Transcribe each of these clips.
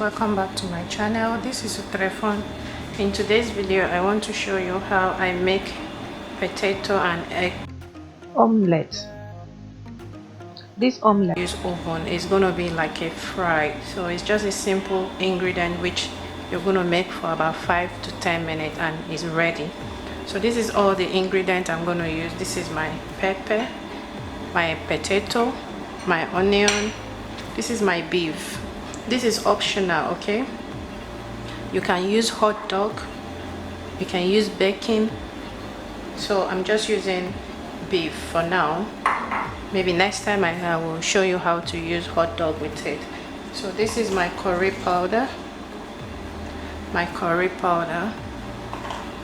welcome back to my channel. This is Utrefon. In today's video I want to show you how I make potato and egg omelette. This omelette use oven is going to be like a fry, so it's just a simple ingredient which you're going to make for about 5 to 10 minutes and it's ready. So this is all the ingredient I'm going to use. This is my pepper, my potato, my onion, this is my beef. This is optional, okay? You can use hot dog, you can use bacon, so I'm just using beef for now. Maybe next time I will show you how to use hot dog with it. So this is my curry powder,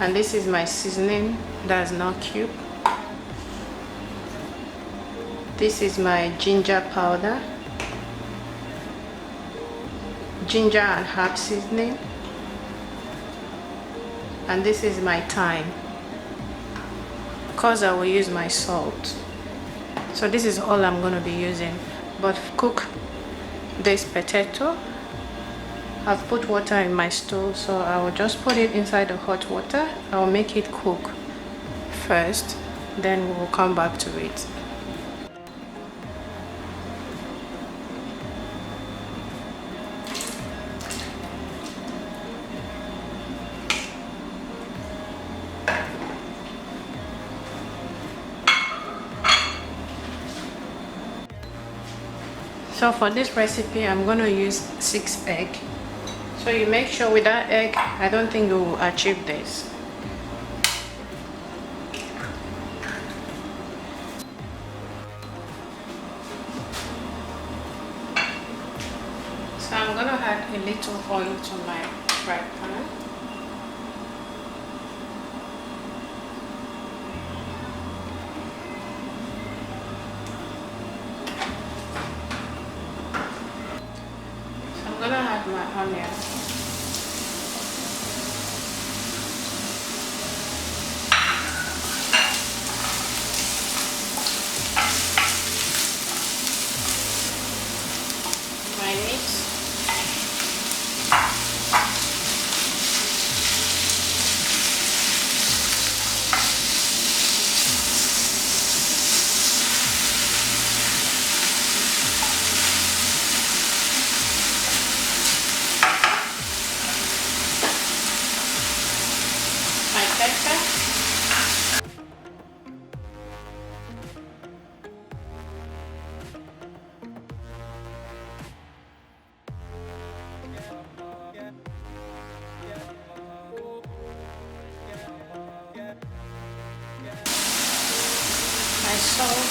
and this is my seasoning that's not cube. This is my ginger powder, ginger and herb seasoning, and this is my thyme. Of course I will use my salt. So this is all I'm going to be using. But cook this potato, I've put water in my stove, so I will just put it inside the hot water. I will make it cook first, then we will come back to it. So for this recipe I'm going to use 6 eggs. So you make sure with that egg, I don't think you will achieve this. So I'm going to add a little oil to my fry pan. I'm gonna add my onion. My meat. My salt,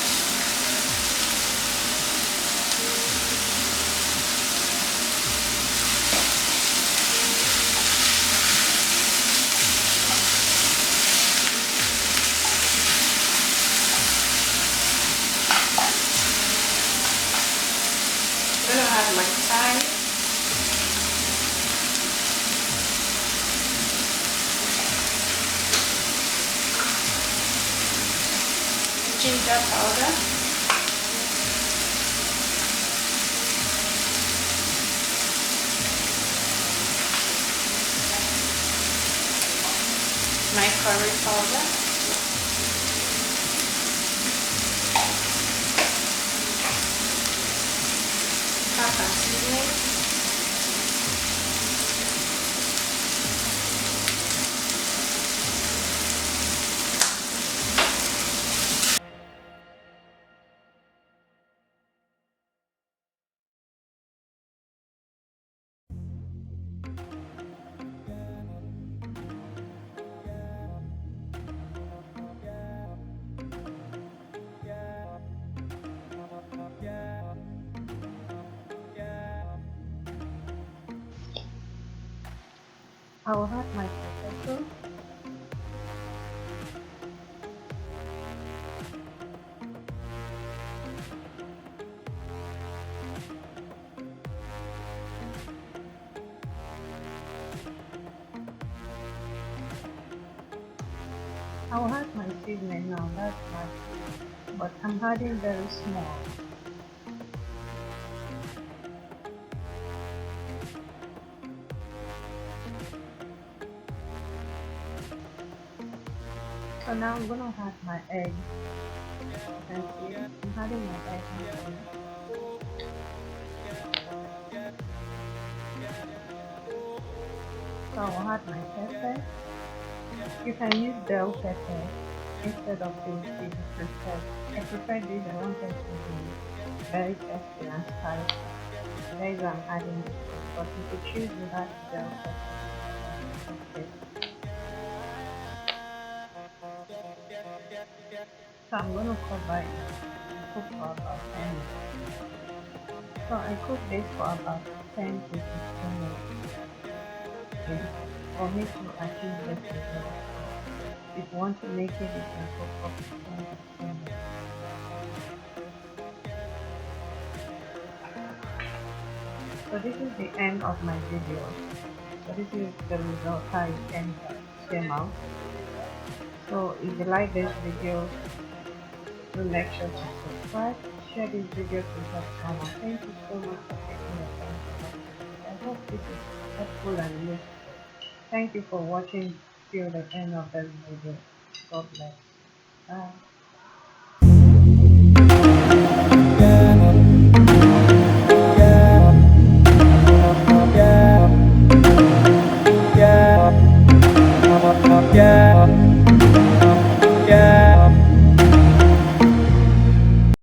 I'm gonna add my thyme, ginger powder, my curry powder, half and seasoning, I will add my potato, I will add my seasoning now, that's my, but I'm adding very small. So now I'm gonna add my egg. You can see I'm adding my egg in here. So I'll add my pepper. You can use bell pepper instead of this if you prefer. I prefer this. I want it to be very tasty and spicy. That is why I'm adding this. But if you choose without bell pepper, okay. So I'm gonna cover it and cook for about 10 minutes. So I cook this for about 10 to 15 minutes. Okay. For me to achieve this result. So if you want to make it, you can cook up to 10 to 15 minutes. So this is the end of my video. So this is the result how came out. So if you like this video, do make sure to subscribe, share this video to help someone. Thank you so much for taking your time to watch this video. I hope this is helpful and useful. Thank you for watching till the end of this video. God bless. Bye.